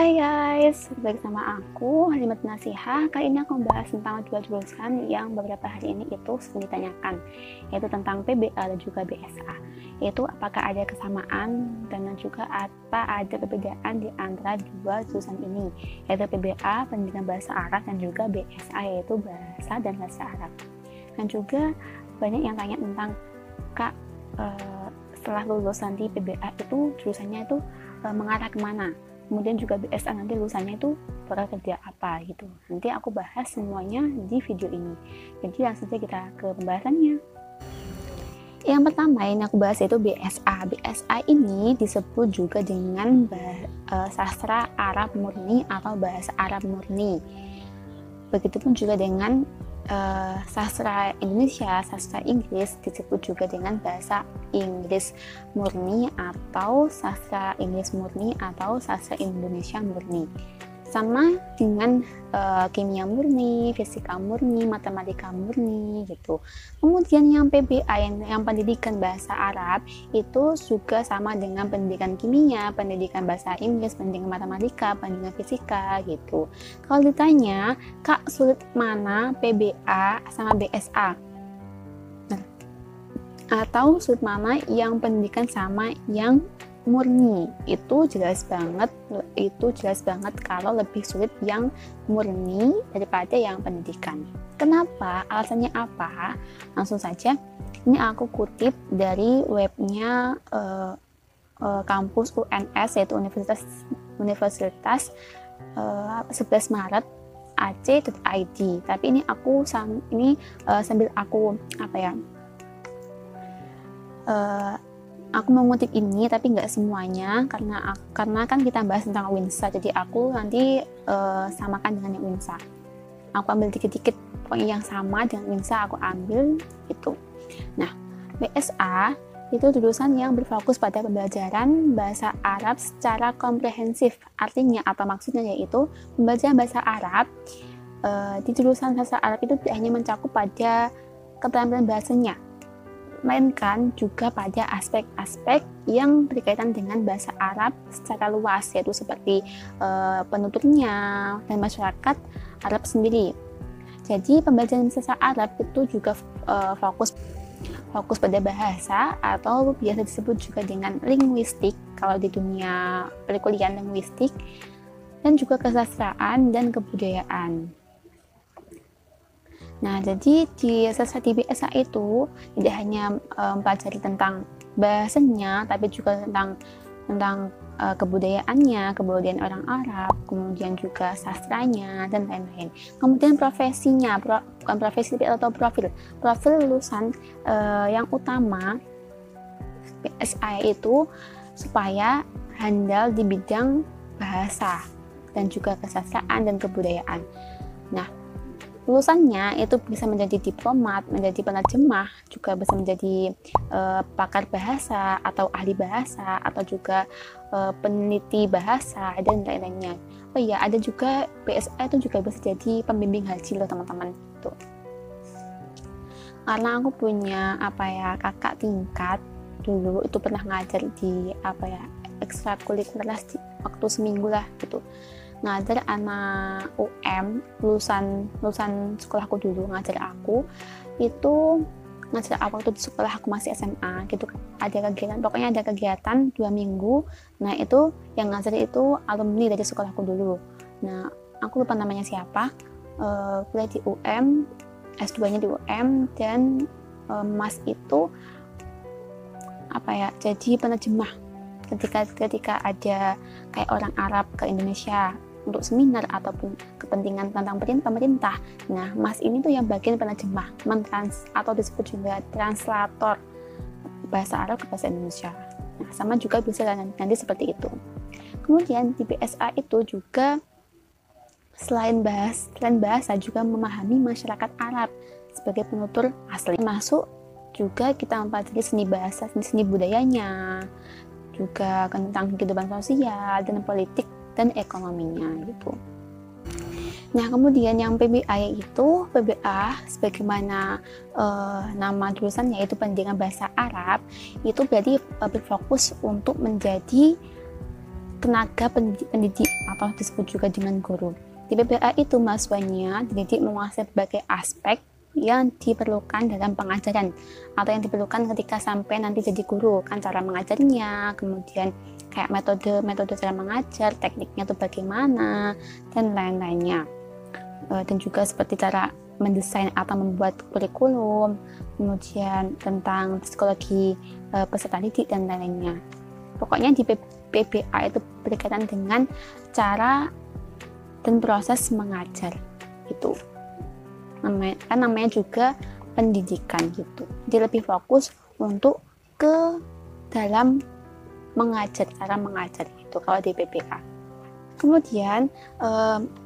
Hai guys, balik sama aku Halimat Nasihah. Kali ini aku membahas tentang dua jurusan yang beberapa hari ini itu sering ditanyakan, yaitu tentang PBA dan juga BSA. Yaitu apakah ada kesamaan dan juga apa ada perbedaan di antara dua jurusan ini, yaitu PBA Pendidikan Bahasa Arab dan juga BSA yaitu Bahasa dan Bahasa Arab. Dan juga banyak yang tanya tentang Kak, setelah lulus nanti PBA itu jurusannya itu mengarah kemana? Kemudian juga BSA nanti lulusannya itu bakal kerja apa gitu. Nanti aku bahas semuanya di video ini. Jadi langsung saja kita ke pembahasannya. Yang pertama yang aku bahas itu BSA. BSA ini disebut juga dengan sastra Arab murni atau bahasa Arab murni. Begitupun juga dengan sastra Indonesia, sastra Inggris disebut juga dengan bahasa Inggris murni atau sastra Inggris murni atau sastra Indonesia murni. Sama dengan kimia murni, fisika murni, matematika murni gitu. Kemudian yang PBA yang pendidikan bahasa Arab itu juga sama dengan pendidikan kimia, pendidikan bahasa Inggris, pendidikan matematika, pendidikan fisika gitu. Kalau ditanya, Kak sulit mana PBA sama BSA? Atau sulit mana yang pendidikan sama yang murni? Itu jelas banget kalau lebih sulit yang murni daripada yang pendidikan. Kenapa? Alasannya apa? Langsung saja, ini aku kutip dari webnya kampus UNS, yaitu Universitas 11 Maret ac.id. Tapi ini aku sambil aku aku mengutip ini tapi nggak semuanya karena kan kita bahas tentang WINSA, jadi aku nanti samakan dengan yang WINSA. Aku ambil dikit-dikit pokoknya yang sama dengan WINSA aku ambil itu. Nah, BSA itu jurusan yang berfokus pada pembelajaran bahasa Arab secara komprehensif. Artinya apa maksudnya? Yaitu pembelajaran bahasa Arab di jurusan bahasa Arab itu tidak hanya mencakup pada keterampilan bahasanya, melainkan juga pada aspek-aspek yang berkaitan dengan bahasa Arab secara luas, yaitu seperti penuturnya dan masyarakat Arab sendiri. Jadi pembelajaran bahasa Arab itu juga fokus pada bahasa atau biasa disebut juga dengan linguistik kalau di dunia perkuliahan, linguistik, dan juga kesastraan dan kebudayaan. Nah, jadi di BSA itu tidak hanya mempelajari tentang bahasanya, tapi juga tentang kebudayaannya, kebudayaan orang Arab, kemudian juga sastranya dan lain-lain. Kemudian profesinya, bukan profesi atau profil lulusan yang utama BSA itu supaya handal di bidang bahasa dan juga kesastraan dan kebudayaan. Nah, lulusannya itu bisa menjadi diplomat, menjadi penerjemah, juga bisa menjadi pakar bahasa atau ahli bahasa atau juga peneliti bahasa dan lain-lainnya. Oh iya, ada juga BSA itu juga bisa jadi pembimbing haji loh teman-teman. Tuh. Karena aku punya kakak tingkat dulu itu pernah ngajar di ekstrakurikuler waktu seminggu lah gitu. Ngajar anak UM, lulusan sekolahku dulu, ngajar aku waktu di sekolah aku masih SMA gitu. Ada kegiatan 2 minggu. Nah, itu yang ngajar itu alumni dari sekolahku dulu. Nah, aku lupa namanya siapa. Kuliah di UM, S2-nya di UM, dan Mas itu jadi penerjemah ketika ada kayak orang Arab ke Indonesia untuk seminar ataupun kepentingan tentang pemerintah. Nah, Mas ini tuh yang bagian penerjemah, atau disebut juga translator bahasa Arab ke bahasa Indonesia. Nah, sama juga bisa nanti seperti itu. Kemudian di BSA itu juga selain bahasa juga memahami masyarakat Arab sebagai penutur asli. Masuk juga kita mempelajari seni bahasa, seni budayanya, juga tentang kehidupan sosial dan politik dan ekonominya gitu. Nah, kemudian yang PBA sebagaimana nama jurusannya yaitu pendidikan bahasa Arab, itu berarti berfokus untuk menjadi tenaga pendidik atau disebut juga dengan guru. Di PBA itu mahasiswanya dididik menguasai berbagai aspek yang diperlukan dalam pengajaran atau yang diperlukan ketika sampai nanti jadi guru, kan cara mengajarnya, kemudian kayak metode cara mengajar, tekniknya itu bagaimana, dan lain-lainnya. Dan juga seperti cara mendesain atau membuat kurikulum, kemudian tentang psikologi peserta didik dan lain-lainnya. Pokoknya di PBA itu berkaitan dengan cara dan proses mengajar gitu. Namanya juga pendidikan gitu. Jadi lebih fokus untuk ke dalam mengajar, cara mengajar itu kalau di PBA. Kemudian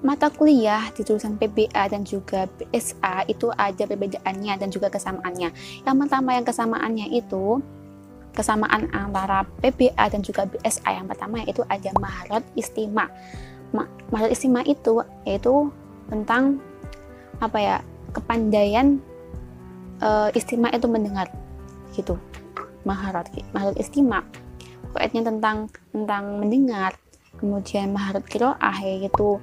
mata kuliah di jurusan PBA dan juga BSA itu ada perbedaannya dan juga kesamaannya. Yang pertama yang kesamaannya itu kesamaan antara PBA dan juga BSA yang pertama yaitu ada maharot istima. Maharot istima itu yaitu tentang kepandaian istima itu mendengar gitu. Maharot istima pokoknya tentang mendengar. Kemudian maharot qiraah yaitu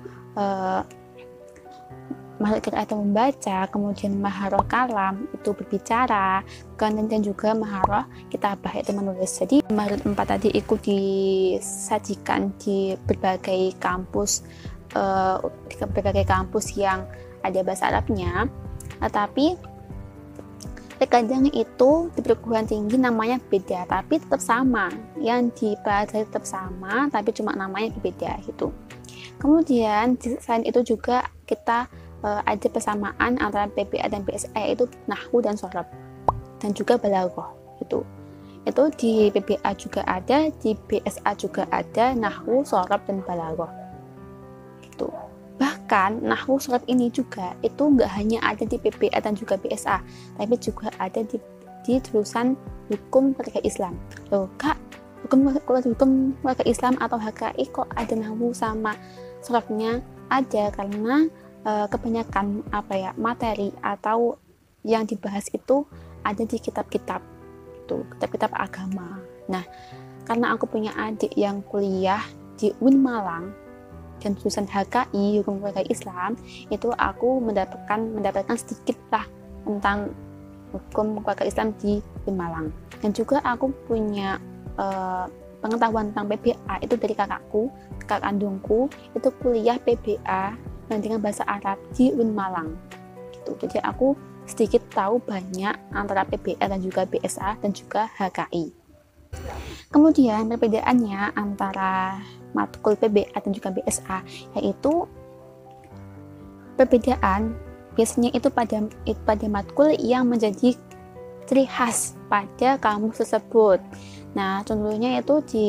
maharot qiraah itu membaca, kemudian maharot kalam itu berbicara, dan juga maharot kitabah itu menulis. Jadi maharot 4 tadi itu disajikan di berbagai kampus yang ada bahasa Arabnya, tetapi terkadang itu di perguruan tinggi namanya beda, tapi tetap sama, yang dipelajari tetap sama, tapi cuma namanya beda gitu. Kemudian selain itu juga kita ada persamaan antara PBA dan BSA yaitu nahwu dan shorof dan juga balaghah gitu. Itu di PBA juga ada, di BSA juga ada nahwu, shorof dan balaghah gitu. Bahkan nahwu shorof ini juga itu nggak hanya ada di PBA dan juga BSA, tapi juga ada di jurusan hukum keluarga Islam. Loh kak, hukum keluarga Islam atau HKI kok ada nahwu sama shorofnya? Ada, karena kebanyakan materi atau yang dibahas itu ada di kitab-kitab itu, kitab-kitab agama. Nah, karena aku punya adik yang kuliah di UIN Malang dan jurusan HKI hukum keluarga Islam, itu aku mendapatkan sedikit lah tentang hukum keluarga Islam di Malang. Dan juga aku punya pengetahuan tentang PBA itu dari kakak kandungku itu kuliah PBA dengan bahasa Arab di UIN Malang gitu. Jadi aku sedikit tahu banyak antara PBA dan juga BSA dan juga HKI. Kemudian perbedaannya antara matkul PBA dan juga BSA yaitu perbedaan biasanya itu pada matkul yang menjadi ciri khas pada kampus tersebut. Nah, contohnya itu di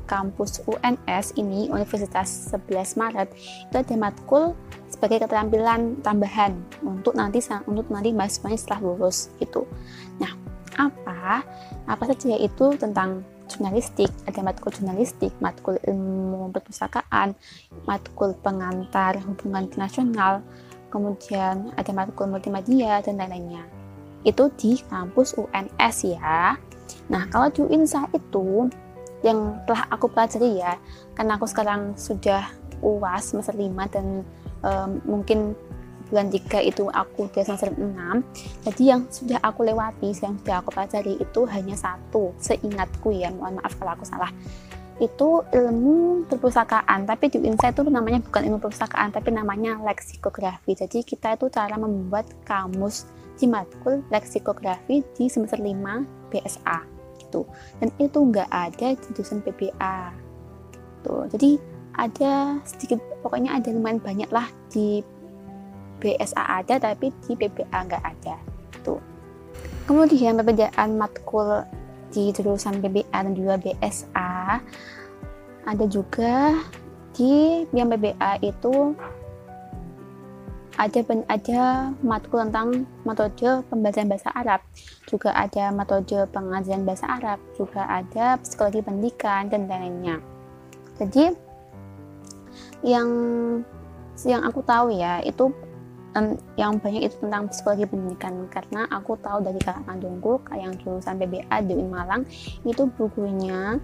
kampus UNS ini, Universitas 11 Maret, itu ada matkul sebagai keterampilan tambahan untuk nanti mahasiswanya setelah lulus gitu. Nah, apa saja itu tentang jurnalistik, ada matkul jurnalistik, matkul ilmu perpustakaan, matkul pengantar hubungan internasional, kemudian ada matkul multimedia dan lain-lainnya. Itu di kampus UNS ya. Nah, kalau di UINSA itu yang telah aku pelajari ya, karena aku sekarang sudah UAS semester 5 dan mungkin bulan 3 itu aku udah semester 6. Jadi yang sudah aku lewati, yang sudah aku pelajari itu hanya satu, seingatku ya, mohon maaf kalau aku salah. Itu ilmu perpustakaan, tapi di UINSA itu namanya bukan ilmu perpustakaan, tapi namanya leksikografi. Jadi kita itu cara membuat kamus di matkul leksikografi di semester 5 BSA gitu. Dan itu nggak ada di jurusan PBA tuh. Jadi ada sedikit, pokoknya ada lumayan banyak lah di BSA ada, tapi di PBA nggak ada tuh. Kemudian perbedaan matkul di jurusan PBA dan juga BSA ada juga. Di yang PBA itu ada matkul tentang metode pembelajaran bahasa Arab, juga ada metode pengajaran bahasa Arab, juga ada psikologi pendidikan dan lainnya. Jadi yang aku tahu ya itu yang banyak itu tentang psikologi pendidikan, karena aku tahu dari kakak kandungku yang jurusan PBA di UIN Malang itu bukunya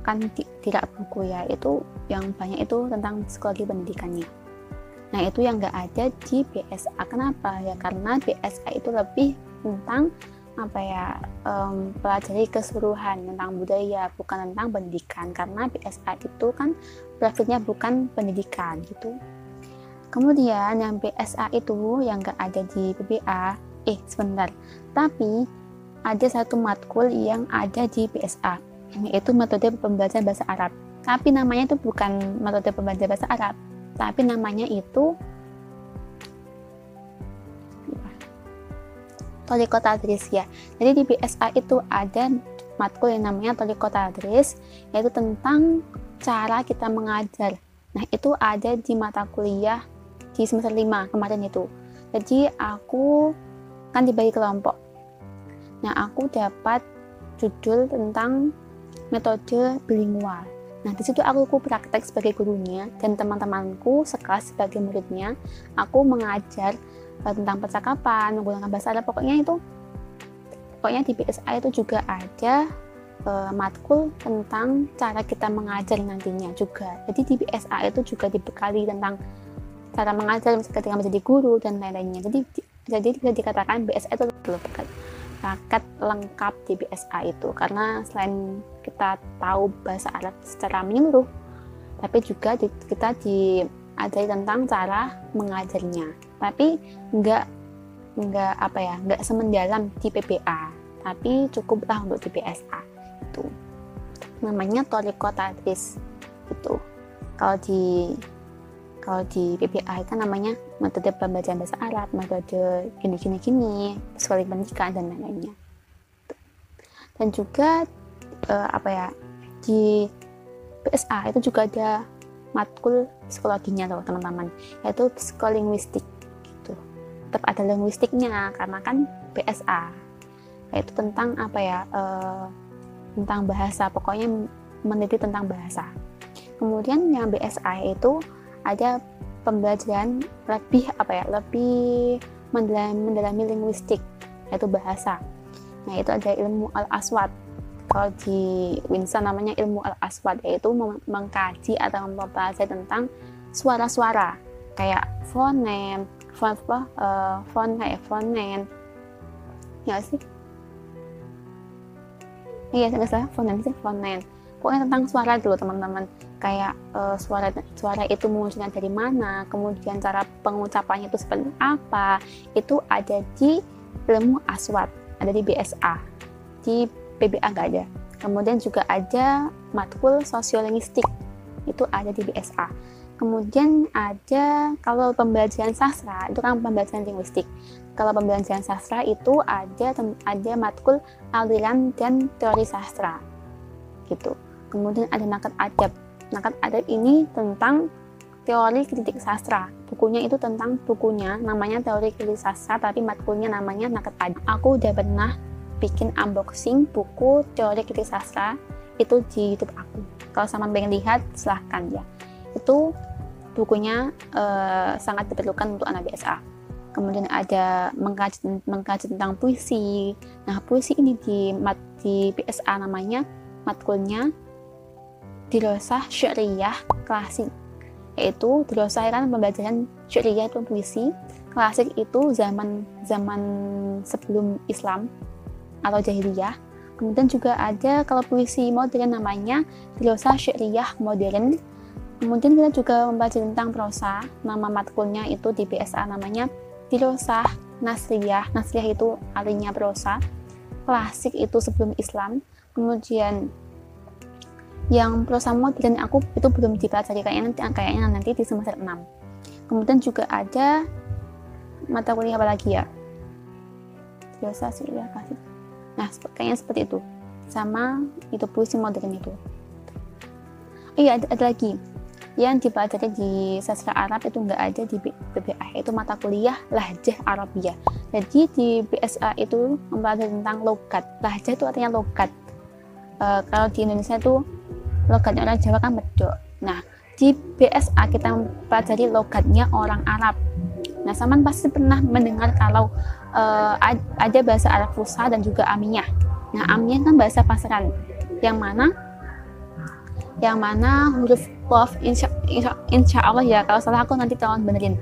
kan tidak buku ya, itu yang banyak itu tentang psikologi pendidikannya. Nah itu yang nggak ada di BSA. Kenapa ya? Karena BSA itu lebih tentang pelajari keseluruhan tentang budaya, bukan tentang pendidikan, karena BSA itu kan profilnya bukan pendidikan gitu. Kemudian yang BSA itu yang nggak ada di PBA, tapi ada satu matkul yang ada di BSA, yaitu metode pembelajaran bahasa Arab. Tapi namanya itu bukan metode pembelajaran bahasa Arab, tapi namanya itu Thoriqot Tadris ya. Jadi di BSA itu ada matkul yang namanya Thoriqot Tadris, yaitu tentang cara kita mengajar. Nah itu ada di mata kuliah di semester 5 kemarin itu. Jadi aku kan dibagi kelompok. Nah aku dapat judul tentang metode bilingual. Nah di situ aku praktek sebagai gurunya dan teman-temanku sekelas sebagai muridnya. Aku mengajar tentang percakapan, menggunakan bahasa Arab. Pokoknya di BSA itu juga ada matkul tentang cara kita mengajar nantinya juga. Jadi di BSA itu juga dibekali tentang cara mengajar ketika menjadi guru dan lain-lainnya. Jadi bisa dikatakan BSA itu paket lengkap di BSA itu, karena selain kita tahu bahasa Arab secara menyeluruh, tapi juga kita diajari tentang cara mengajarnya. Tapi nggak semendalam di PBA, tapi cukuplah untuk di BSA. Itu namanya Thoriqot Tadris itu. Kalau di PBA kan namanya metode pembelajaran bahasa Arab, metode gini, psikologi pendidikan dan lain-lainnya. Dan juga di BSA itu juga ada matkul psikologinya loh teman-teman, yaitu psikolinguistik gitu. Tetap ada linguistiknya karena kan BSA, yaitu tentang tentang bahasa, pokoknya meneliti tentang bahasa. Kemudian yang BSA itu ada pembelajaran lebih mendalami linguistik, yaitu bahasa. Nah itu ada ilmu al-aswad. Kalau di WINSA namanya ilmu al-aswad, yaitu mengkaji atau mempelajari tentang suara-suara kayak fonem, fonen, ya sih? Iya, nggak salah, fonen. Pokoknya tentang suara dulu teman-teman, kayak suara itu munculnya dari mana, kemudian cara pengucapannya itu seperti apa, itu ada di ilmu aswad, ada di BSA, di PBA nggak ada. Kemudian juga ada matkul sosiolinguistik, itu ada di BSA. Kemudian ada, kalau pembelajaran sastra itu kan pembelajaran linguistik. Kalau pembelajaran sastra itu ada matkul aliran dan teori sastra gitu. Kemudian ada nakat adab. Nakat adab ini tentang teori kritik sastra. Bukunya namanya teori kritik sastra, tapi matkulnya namanya nakat adab. Aku udah pernah bikin unboxing buku teori kritik sastra itu di YouTube aku. Kalau sama pengen lihat silahkan ya. Itu bukunya sangat diperlukan untuk anak BSA. Kemudian ada mengkaji tentang puisi. Nah puisi ini di BSA namanya matkulnya dirosah syariah klasik, yaitu dirosah kan pembelajaran syariah itu puisi, klasik itu zaman sebelum Islam atau jahiliyah. Kemudian juga ada kalau puisi modern namanya dirosah syariah modern. Kemudian kita juga membaca tentang prosa, nama matkulnya itu di BSA namanya dirosah nasriyah. Nasriyah itu artinya prosa, klasik itu sebelum Islam. Kemudian yang prosa modern aku itu belum dipelajari, kayaknya nanti di semester 6. Kemudian juga ada mata kuliah apa lagi ya? Biasa sih ya kasih. Nah, kayaknya seperti itu. Sama itu puisi modern itu. Iya, ada lagi. Yang dipelajari di sastra Arab itu nggak ada di PBA, itu mata kuliah Lahjah Arabiyah. Jadi di BSA itu mempelajari tentang logat. Lahjah itu artinya logat. Kalau di Indonesia itu logatnya orang Jawa kan medok. Nah, di BSA kita mempelajari logatnya orang Arab. Nah, Saman pasti pernah mendengar kalau ada bahasa Arab Fusha dan juga Amiyah. Nah, Amiyah kan bahasa pasaran, yang mana yang mana huruf qaf, insya Allah ya, kalau salah aku nanti tolong benerin,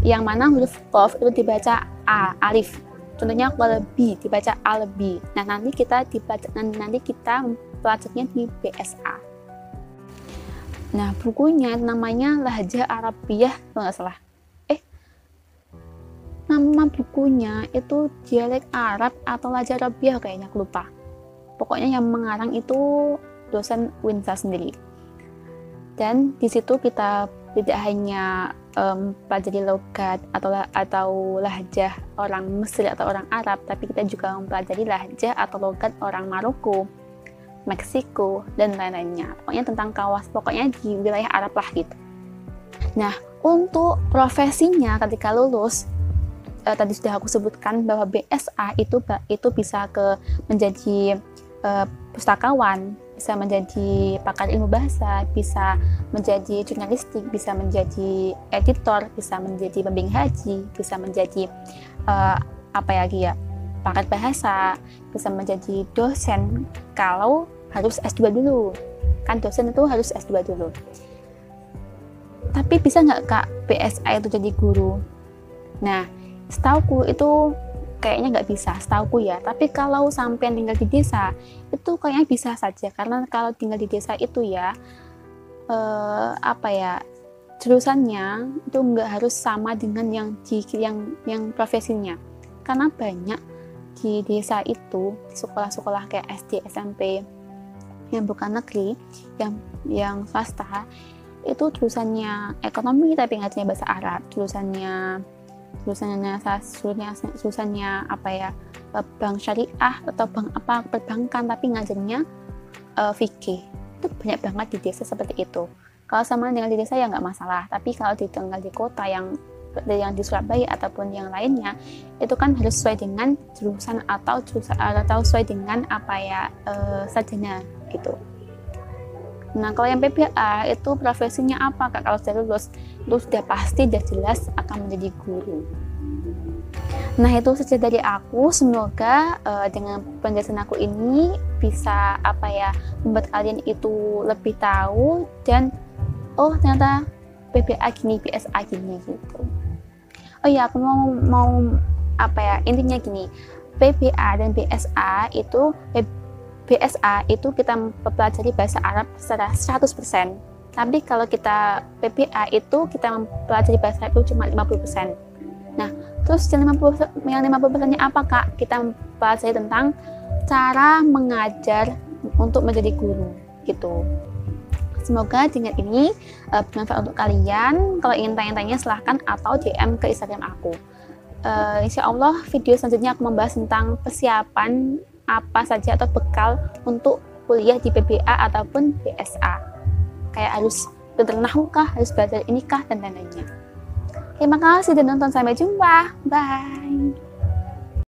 yang mana huruf qaf itu dibaca a, alif. Contohnya qalbi dibaca albi. Nah, nanti kita pelajarnya di BSA. Nah, bukunya namanya Lahjah Arabiyah kalau nggak salah. Nama bukunya itu dialek Arab atau Lahjah Arabiyah kayaknya, aku lupa. Pokoknya yang mengarang itu dosen Winsa sendiri. Dan di situ kita tidak hanya pelajari logat atau lahjah orang Mesir atau orang Arab, tapi kita juga mempelajari lahjah atau logat orang Maroko, Meksiko, dan lain-lainnya. Pokoknya tentang pokoknya di wilayah Arab lah gitu. Nah, untuk profesinya ketika lulus, tadi sudah aku sebutkan bahwa BSA itu bisa menjadi pustakawan, bisa menjadi pakar ilmu bahasa, bisa menjadi jurnalistik, bisa menjadi editor, bisa menjadi pembimbing haji, bisa menjadi pakar bahasa, bisa menjadi dosen kalau harus S2 dulu. Kan dosen itu harus S2 dulu. Tapi bisa nggak Kak BSA itu jadi guru? Nah, setauku itu kayaknya nggak bisa, setauku ya. Tapi kalau sampai tinggal di desa, itu kayaknya bisa saja. Karena kalau tinggal di desa itu ya, jurusannya itu nggak harus sama dengan yang profesinya. Karena banyak di desa itu, di sekolah-sekolah kayak SD, SMP, yang bukan negeri, yang swasta, itu jurusannya ekonomi tapi ngajarnya bahasa Arab, jurusannya bank syariah atau bank perbankan tapi ngajarnya fikih. Itu banyak banget di desa seperti itu. Kalau sama dengan di desa ya nggak masalah, tapi kalau tinggal di kota yang di Surabaya ataupun yang lainnya, itu kan harus sesuai dengan jurusan atau sesuai dengan sarjana gitu. Nah, kalau yang PBA itu profesinya apa Kak? Kalau sudah lulus, itu sudah pasti, sudah jelas akan menjadi guru. Nah, itu saja dari aku. Semoga dengan penjelasan aku ini bisa membuat kalian itu lebih tahu dan ternyata PBA gini, BSA gini gitu. Oh ya, aku mau intinya gini. PBA dan BSA itu kita mempelajari bahasa Arab secara 100%. Tapi kalau kita PBA itu kita mempelajari bahasa Arab itu cuma 50%. Nah, terus yang 50%-nya apa Kak? Kita mempelajari tentang cara mengajar untuk menjadi guru gitu. Semoga dengan ini bermanfaat untuk kalian. Kalau ingin tanya-tanya silahkan atau DM ke Instagram aku. Insya Allah video selanjutnya aku membahas tentang persiapan apa saja atau bekal untuk kuliah di PBA ataupun BSA. Kayak harus belajar nahwu kah, harus belajar ini kah, dan lain-lainnya. Terima kasih sudah nonton, sampai jumpa. Bye.